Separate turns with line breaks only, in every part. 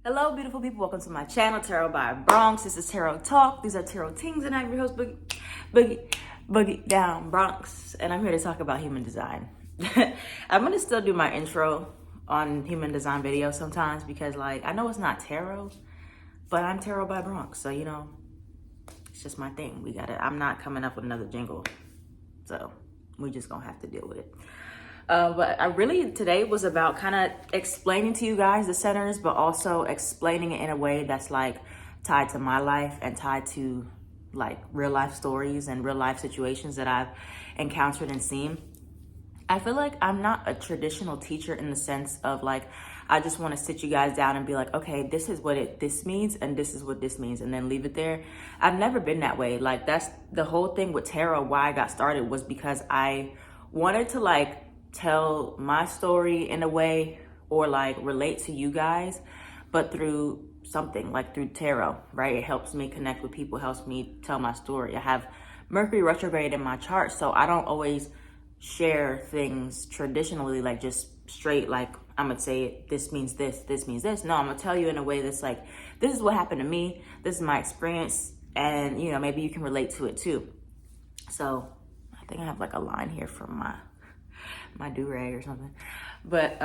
Hello, beautiful people. Welcome to my channel, Tarot by Bronx. This is Tarot Talk. These are Tarot Tings, and I'm your host, Boogie Down Bronx. And I'm here to talk about human design. I'm going to still do my intro on human design videos sometimes because, I know it's not tarot, but I'm Tarot by Bronx. So, it's just my thing. I'm not coming up with another jingle. So, we just going to have to deal with it. But today was about kind of explaining to you guys the centers, but also explaining it in a way that's tied to my life and tied to real life stories and real life situations that I've encountered and seen. I feel like I'm not a traditional teacher in the sense of I just want to sit you guys down and be like, okay, this is what this means and this is what this means, and then leave it there. I've never been that way. That's the whole thing with tarot. Why I got started was because I wanted to tell my story in a way or relate to you guys, but through something through tarot, right? It helps me connect with people, helps me tell my story. I have Mercury retrograde in my chart, so I don't always share things traditionally, just straight, I'm gonna say this means this means this. No, I'm gonna tell you in a way that's this is what happened to me, this is my experience, and maybe you can relate to it too. So I think I have a line here from my do-rag or something. But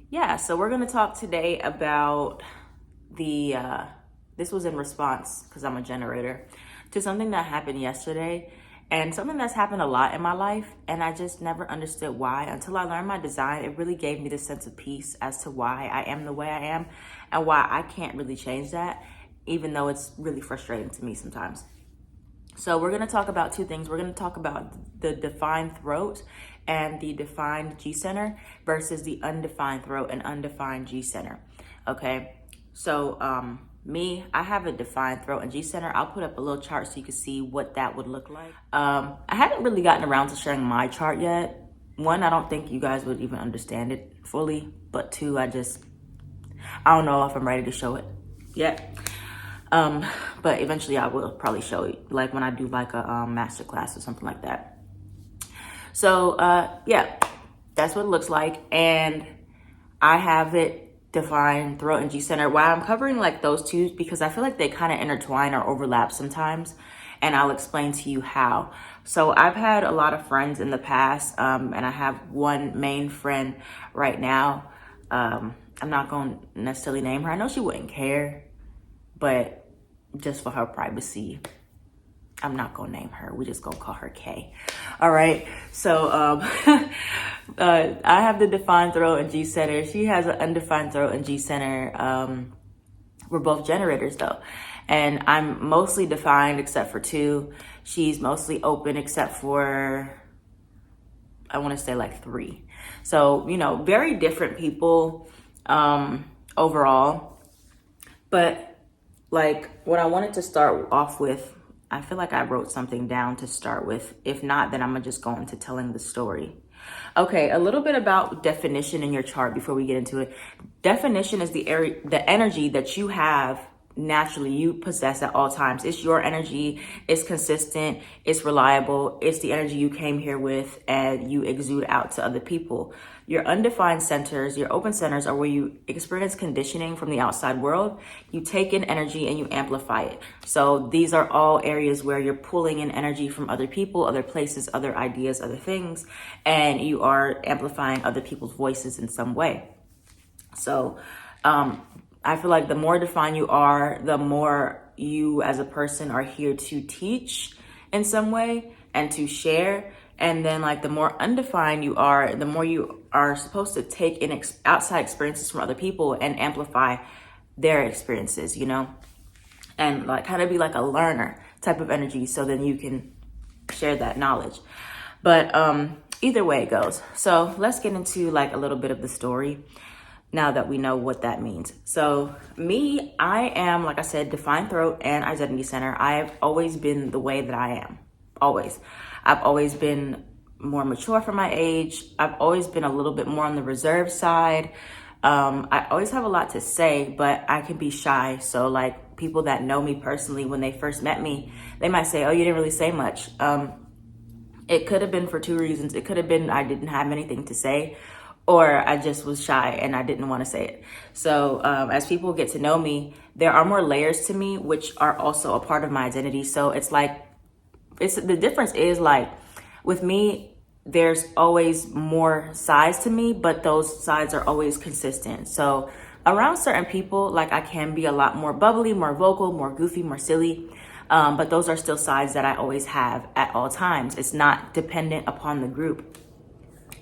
yeah, so we're gonna talk today about this was in response, because I'm a generator, to something that happened yesterday, and something that's happened a lot in my life, and I just never understood why until I learned my design. It really gave me this sense of peace as to why I am the way I am and why I can't really change that, even though it's really frustrating to me sometimes. So we're going to talk about two things. We're going to talk about the defined throat and the defined G center versus the undefined throat and undefined G center. Okay. So, I have a defined throat and G center. I'll put up a little chart so you can see what that would look like. I haven't really gotten around to sharing my chart yet. One, I don't think you guys would even understand it fully, but two, I don't know if I'm ready to show it yet. But eventually I will probably show you, when I do a master class or something like that. So, yeah, that's what it looks like. And I have it defined throat and G center. Why I'm covering those two, because I feel like they kind of intertwine or overlap sometimes. And I'll explain to you how. So I've had a lot of friends in the past, and I have one main friend right now. I'm not going to necessarily name her. I know she wouldn't care, but just for her privacy, I'm not gonna name her. We just gonna call her K. All right. So I have the defined throat and G center. She has an undefined throat and G center. We're both generators though, and I'm mostly defined except for two. She's mostly open except for, I want to say 3. So very different people overall, but what I wanted to start off with, I feel like I wrote something down to start with. If not, then I'm gonna just go into telling the story. Okay, a little bit about definition in your chart before we get into it. Definition is the energy that you have naturally, you possess at all times. It's your energy, it's consistent, it's reliable, it's the energy you came here with and you exude out to other people. Your undefined centers, your open centers, are where you experience conditioning from the outside world. You take in energy and you amplify it. So these are all areas where you're pulling in energy from other people, other places, other ideas, other things, and you are amplifying other people's voices in some way. So I feel like the more defined you are, the more you as a person are here to teach in some way and to share. And then the more undefined you are, the more you are supposed to take in outside experiences from other people and amplify their experiences, and kind of be a learner type of energy. So then you can share that knowledge. But either way it goes. So let's get into a little bit of the story now that we know what that means. So me, I am, like I said, defined throat and identity center. I've always been the way that I am. Always. I've always been more mature for my age. I've always been a little bit more on the reserved side. I always have a lot to say, but I can be shy. So people that know me personally, when they first met me, they might say, oh, you didn't really say much. It could have been for two reasons. It could have been I didn't have anything to say, or I just was shy and I didn't want to say it. So as people get to know me, there are more layers to me, which are also a part of my identity. So it's like, the difference is like with me, there's always more sides to me, but those sides are always consistent. So around certain people, like I can be a lot more bubbly, more vocal, more goofy, more silly. But those are still sides that I always have at all times. It's not dependent upon the group.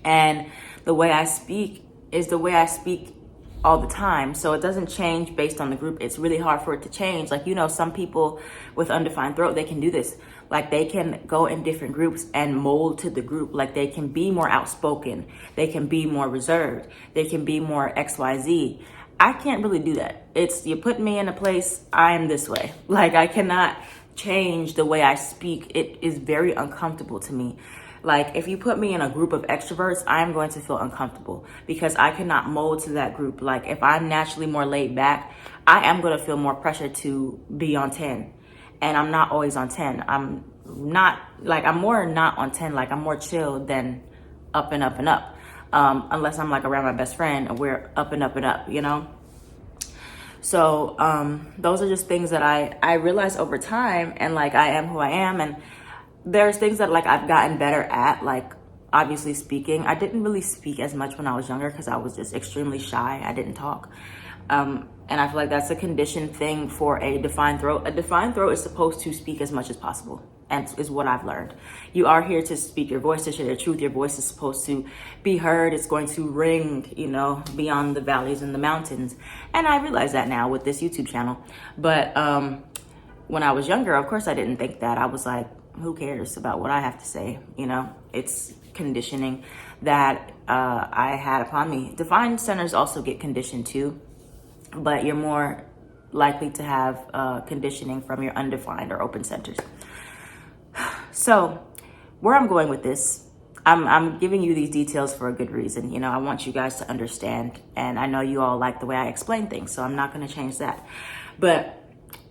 And the way I speak is the way I speak all the time. So it doesn't change based on the group. It's really hard for it to change. Like, some people with undefined throat, they can do this. Like they can go in different groups and mold to the group. Like they can be more outspoken. They can be more reserved. They can be more XYZ. I can't really do that. It's, you put me in a place, I am this way. Like I cannot change the way I speak. It is very uncomfortable to me. Like if you put me in a group of extroverts, I am going to feel uncomfortable because I cannot mold to that group. Like if I'm naturally more laid back, I am going to feel more pressure to be on 10. And I'm not always on 10. I'm more not on 10. Like I'm more chill than up and up and up. Unless I'm like around my best friend and we're up and up and up, So those are just things that I realized over time, and like I am who I am. And there's things that like I've gotten better at, like obviously speaking. I didn't really speak as much when I was younger because I was just extremely shy. I didn't talk. And I feel like that's a conditioned thing for a defined throat. A defined throat is supposed to speak as much as possible, and is what I've learned. You are here to speak your voice, to share your truth. Your voice is supposed to be heard. It's going to ring, beyond the valleys and the mountains. And I realize that now with this YouTube channel. But when I was younger, of course, I didn't think that. I was like, who cares about what I have to say? It's conditioning that I had upon me. Defined centers also get conditioned too, but you're more likely to have conditioning from your undefined or open centers. So where I'm going with this, I'm giving you these details for a good reason. I want you guys to understand, and I know you all like the way I explain things, so I'm not going to change that. But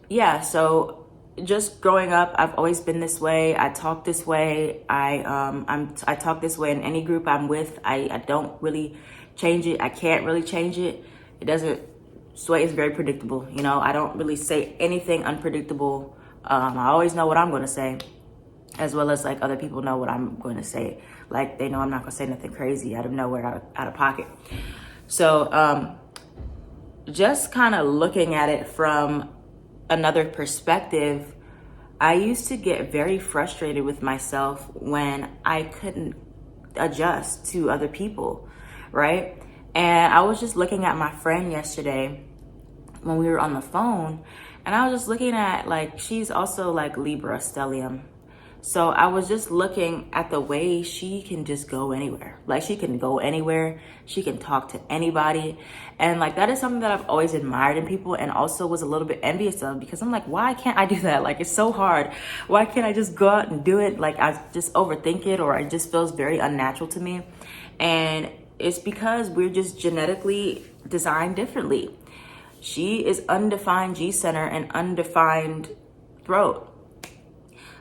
yeah, so just growing up, I've always been this way. I talk this way. I talk this way in any group I'm with. I don't really change it. I can't really change it. It doesn't sway. It's very predictable. I don't really say anything unpredictable. I always know what I'm going to say, as well as like other people know what I'm going to say. Like they know I'm not going to say nothing crazy out of nowhere, out of pocket. So just kind of looking at it from another perspective, I used to get very frustrated with myself when I couldn't adjust to other people, right? And I was just looking at my friend yesterday when we were on the phone, and I was just looking at, like, she's also like Libra stellium. So I was just looking at the way she can just go anywhere. Like she can go anywhere. She can talk to anybody. And like, that is something that I've always admired in people, and also was a little bit envious of, because I'm like, why can't I do that? Like, it's so hard. Why can't I just go out and do it? Like I just overthink it, or it just feels very unnatural to me. And it's because we're just genetically designed differently. She is undefined G center and undefined throat.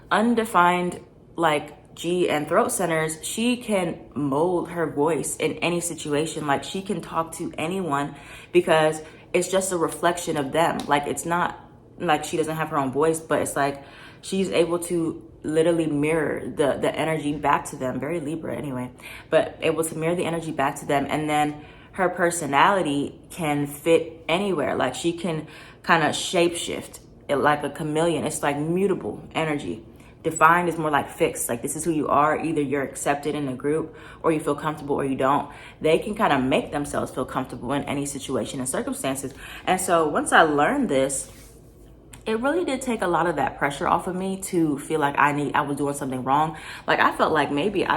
Undefined like G and throat centers, she can mold her voice in any situation. Like she can talk to anyone because it's just a reflection of them. Like it's not like she doesn't have her own voice, but it's like she's able to literally mirror the energy back to them. Very Libra anyway, but able to mirror the energy back to them. And then her personality can fit anywhere. Like she can kind of shapeshift it like a chameleon. It's like mutable energy. Defined is more like fixed. Like this is who you are. Either you're accepted in a group, or you feel comfortable, or you don't. They can kind of make themselves feel comfortable in any situation and circumstances. And so once I learned this, it really did take a lot of that pressure off of me to feel like I was doing something wrong. Like I felt like maybe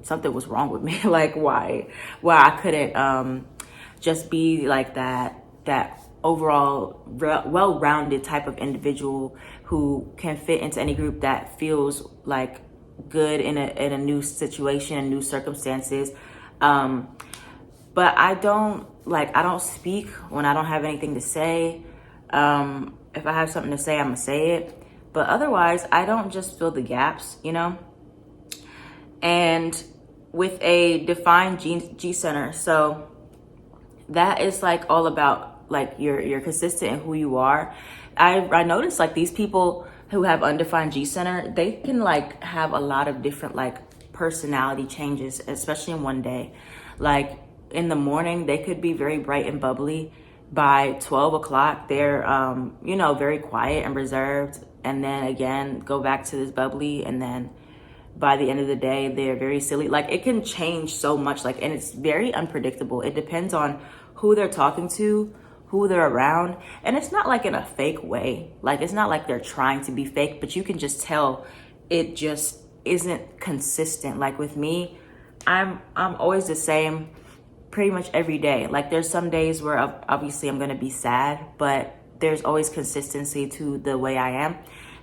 something was wrong with me. Like why I couldn't just be like that overall well-rounded type of individual who can fit into any group that feels like good in a new situation and new circumstances. But I don't speak when I don't have anything to say. If I have something to say, I'm gonna say it. But otherwise, I don't just fill the gaps, And with a defined G center. So that is like all about like you're consistent in who you are. I noticed like these people who have undefined G center, they can like have a lot of different like personality changes, especially in one day. Like in the morning, they could be very bright and bubbly. By 12 o'clock, they're, very quiet and reserved. And then again, go back to this bubbly. And then by the end of the day, they're very silly. Like it can change so much. Like, and it's very unpredictable. It depends on who they're talking to, who they're around. And it's not like in a fake way. Like, it's not like they're trying to be fake, but you can just tell it just isn't consistent. Like with me, I'm always the same pretty much every day. Like there's some days where obviously I'm gonna be sad, but there's always consistency to the way I am.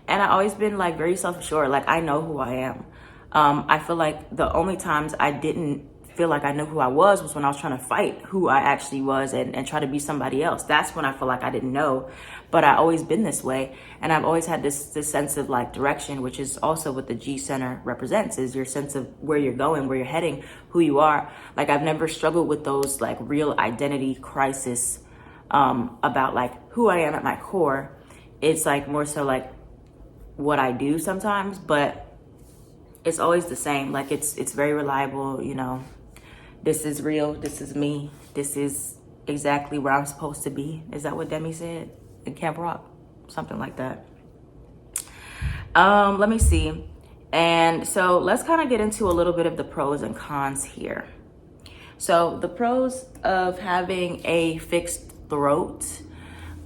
And I've always been like very self-assured. Like I know who I am. I feel like the only times I didn't feel like I knew who I was when I was trying to fight who I actually was and try to be somebody else. That's when I feel like I didn't know, but I always been this way. And I've always had this sense of like direction, which is also what the G center represents, is your sense of where you're going, where you're heading, who you are. Like I've never struggled with those like real identity crisis about like who I am at my core. It's like more so like what I do sometimes, but it's always the same. Like it's very reliable, this is real, this is me, this is exactly where I'm supposed to be. Is that what Demi said in Camp Rock? Something like that. Let me see. And so let's kind of get into a little bit of the pros and cons here. So the pros of having a fixed throat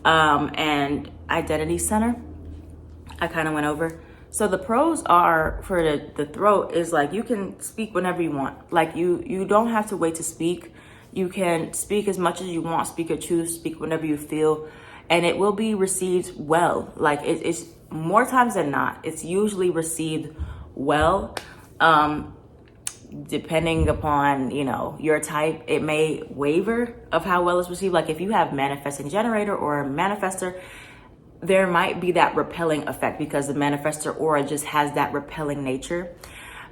and identity center, I kind of went over. So the pros are for the throat is like you can speak whenever you want. Like you don't have to wait to speak. You can speak as much as you want, speak your truth, speak whenever you feel, and it will be received well. Like it's more times than not, it's usually received well. Depending upon, your type, it may waver of how well it's received. Like if you have manifesting generator or a manifester, there might be that repelling effect because the manifestor aura just has that repelling nature.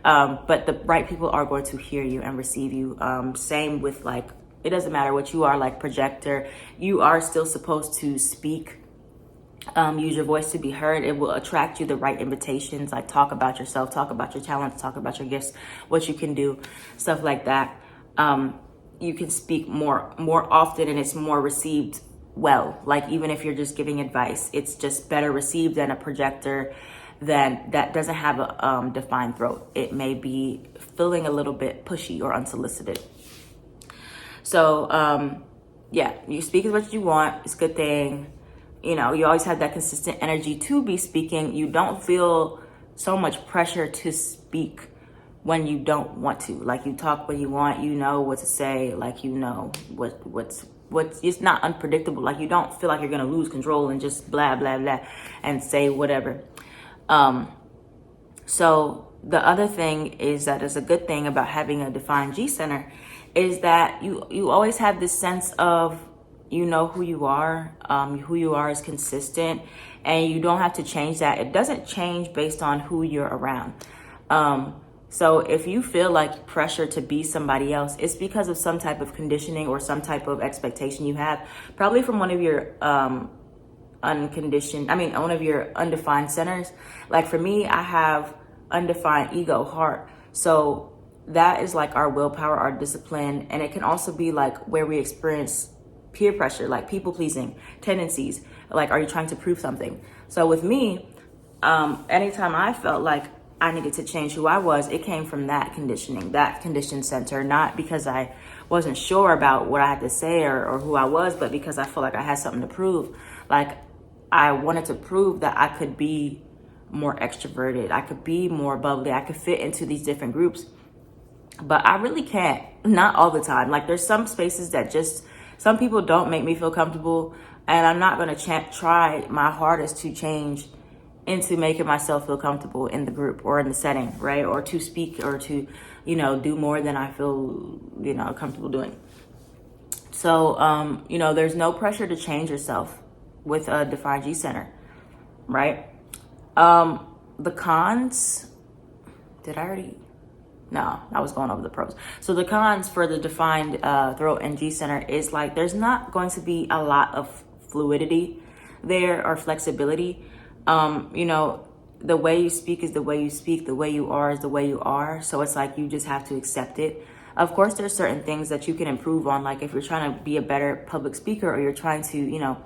But the right people are going to hear you and receive you. Same with like, it doesn't matter what you are, like projector, you are still supposed to speak, use your voice to be heard. It will attract you the right invitations, like talk about yourself, talk about your talents, talk about your gifts, what you can do, stuff like that. You can speak more often and it's more received well. Like even if you're just giving advice, it's just better received than a projector that doesn't have a defined throat. It may be feeling a little bit pushy or unsolicited. So you speak as much as you want. It's a good thing. You always have that consistent energy to be speaking. You don't feel so much pressure to speak when you don't want to. Like you talk when you want, you know what to say, like what's it's not unpredictable. Like you don't feel like you're gonna lose control and just blah blah blah and say whatever. So the other thing is that is a good thing about having a defined G center is that you always have this sense of who you are is consistent, and you don't have to change that. It doesn't change based on who you're around. So if you feel like pressure to be somebody else, it's because of some type of conditioning or some type of expectation you have, probably from one of your one of your undefined centers. Like for me, I have undefined ego heart. So that is like our willpower, our discipline, and it can also be like where we experience peer pressure, like people pleasing tendencies. Like, are you trying to prove something? So with me, anytime I felt like I needed to change who I was, it came from that conditioning, that condition center, not because I wasn't sure about what I had to say or who I was, but because I felt like I had something to prove. Like I wanted to prove that I could be more extroverted, I could be more bubbly, I could fit into these different groups, but I really can't, not all the time. Like there's some spaces that just, some people don't make me feel comfortable, and I'm not gonna try my hardest to change into making myself feel comfortable in the group or in the setting, right? Or to speak or to, do more than I feel, comfortable doing. So, there's no pressure to change yourself with a defined G center, right? The cons, did I already? No, I was going over the pros. So the cons for the defined throat and G center is like there's not going to be a lot of fluidity there or flexibility. You know, the way you speak is the way you speak, the way you are is the way you are. So it's like you just have to accept it. Of course, there's certain things that you can improve on, like if you're trying to be a better public speaker or you're trying to, you know,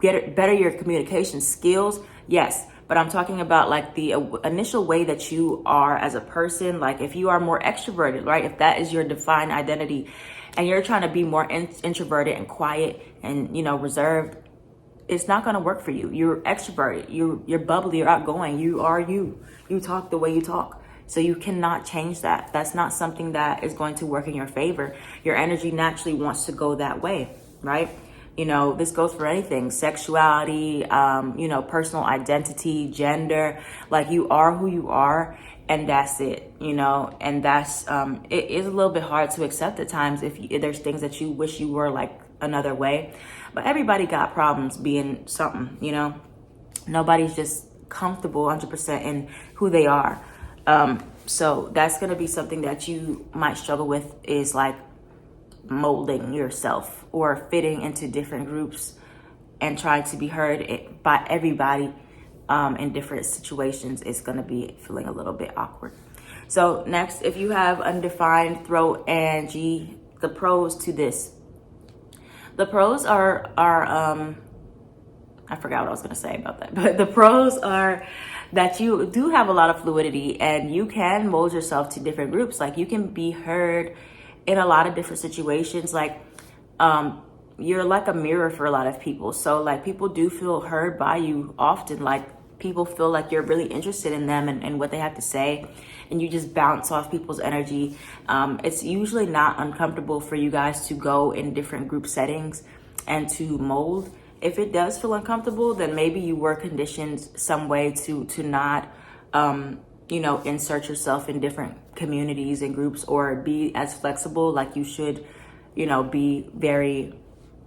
better your communication skills. Yes, but I'm talking about like the initial way that you are as a person. Like if you are more extroverted, right? If that is your defined identity and you're trying to be more introverted and quiet and, you know, reserved, it's not going to work for you. You're extroverted. You're bubbly. You're outgoing. You are you. You talk the way you talk. So you cannot change that. That's not something that is going to work in your favor. Your energy naturally wants to go that way, right? You know, this goes for anything, sexuality, you know, personal identity, gender, like you are who you are and that's it, you know, and that's, it is a little bit hard to accept at times if there's things that you wish you were like another way, but everybody got problems being something, you know, nobody's just comfortable 100% in who they are. So that's going to be something that you might struggle with is like molding yourself or fitting into different groups and trying to be heard by everybody in different situations. It's going to be feeling a little bit awkward. So next, if you have undefined throat and G, the pros to this. The pros are I forgot what I was going to say about that, but the pros are that you do have a lot of fluidity and you can mold yourself to different groups. Like you can be heard in a lot of different situations. Like you're like a mirror for a lot of people. So like people do feel heard by you often. Like people feel like you're really interested in them and what they have to say. And you just bounce off people's energy. It's usually not uncomfortable for you guys to go in different group settings and to mold. If it does feel uncomfortable, then maybe you were conditioned some way to not, you know, insert yourself in different communities and groups or be as flexible. Like you should, you know, be very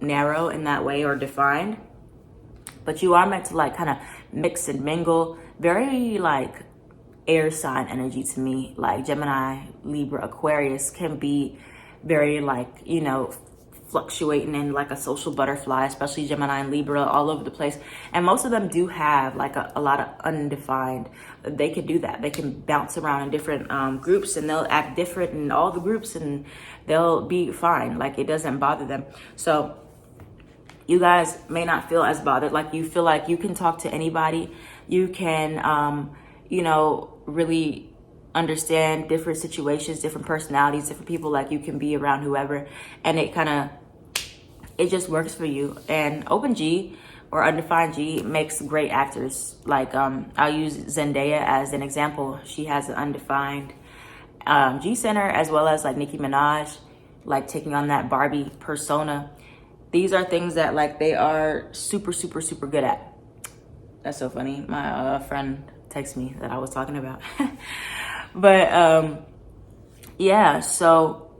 narrow in that way or defined. But you are meant to like kind of mix and mingle. Very like air sign energy to me. Like Gemini, Libra, Aquarius can be very like, you know, fluctuating in like a social butterfly, especially Gemini and Libra, all over the place. And most of them do have like a lot of undefined. They can do that. They can bounce around in different groups and they'll act different in all the groups and they'll be fine. Like it doesn't bother them. So you guys may not feel as bothered. Like you feel like you can talk to anybody. You can, you know, really understand different situations, different personalities, different people. Like you can be around whoever and it just works for you. And open G or undefined G makes great actors. Like I'll use Zendaya as an example. She has an undefined G center, as well as like Nicki Minaj, like taking on that Barbie persona. These are things that like they are super, super, super good at. That's so funny. My friend texted me that I was talking about. But yeah, so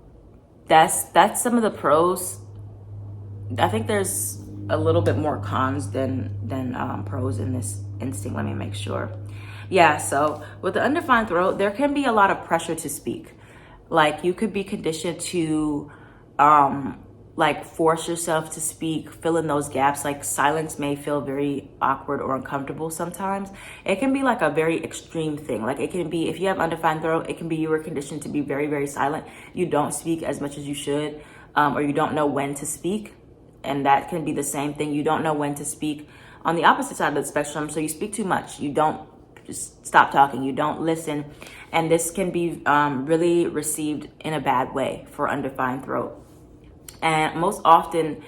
that's some of the pros. I think there's a little bit more cons than pros in this instinct. Let me make sure. Yeah, so with the undefined throat, there can be a lot of pressure to speak. Like you could be conditioned to like force yourself to speak, fill in those gaps. Like silence may feel very awkward or uncomfortable sometimes. It can be like a very extreme thing. Like it can be, if you have undefined throat, it can be you were conditioned to be very, very silent. You don't speak as much as you should, or you don't know when to speak. And that can be the same thing. You don't know when to speak on the opposite side of the spectrum. So you speak too much. You don't just stop talking. You don't listen. And this can be really received in a bad way for undefined throat. And most often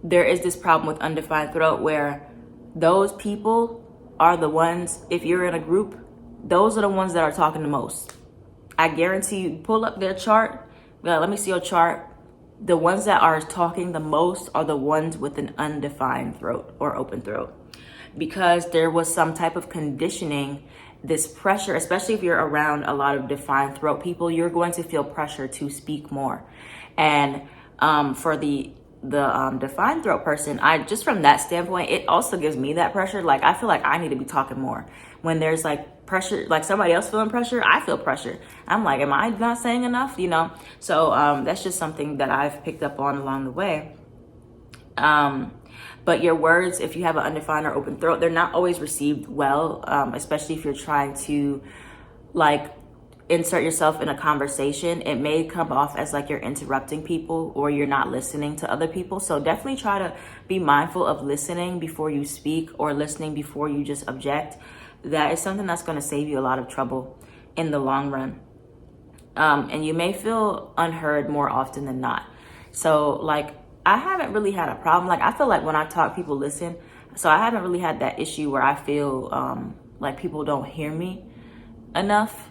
there is this problem with undefined throat where those people are the ones, if you're in a group, those are the ones that are talking the most. I guarantee you, pull up their chart. Let me see your chart. The ones that are talking the most are the ones with an undefined throat or open throat, because there was some type of conditioning, this pressure, especially if you're around a lot of defined throat people, you're going to feel pressure to speak more. And for the defined throat person, I just from that standpoint, it also gives me that pressure. Like I feel like I need to be talking more when there's like pressure, like somebody else feeling pressure, I feel pressure. I'm like, am I not saying enough? You know? So that's just something that I've picked up on along the way. But your words, if you have an undefined or open throat, they're not always received well, especially if you're trying to like insert yourself in a conversation. It may come off as like you're interrupting people or you're not listening to other people. So definitely try to be mindful of listening before you speak or listening before you just object. That is something that's going to save you a lot of trouble in the long run. And you may feel unheard more often than not. So like, I haven't really had a problem. Like, I feel like when I talk, people listen. So I haven't really had that issue where I feel like people don't hear me enough.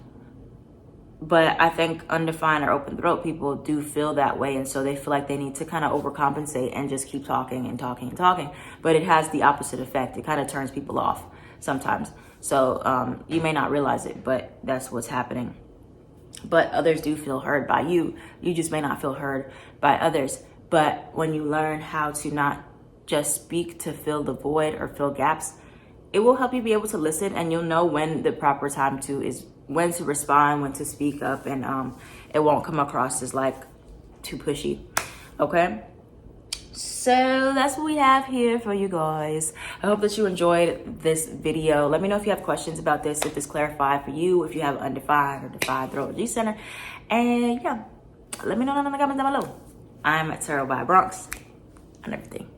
But I think undefined or open throat people do feel that way. And so they feel like they need to kind of overcompensate and just keep talking and talking and talking. But it has the opposite effect. It kind of turns people off sometimes. So you may not realize it, but that's what's happening. But others do feel heard by you. You just may not feel heard by others. But when you learn how to not just speak to fill the void or fill gaps, it will help you be able to listen, and you'll know when the proper time to is, when to respond, when to speak up, and it won't come across as like too pushy. Okay? So that's what we have here for you guys. I hope that you enjoyed this video. Let me know if you have questions about this, if it's clarified for you, if you have undefined or defined throat or G center. And yeah, let me know in the comments down below. I'm at Tarot by Bronx and everything.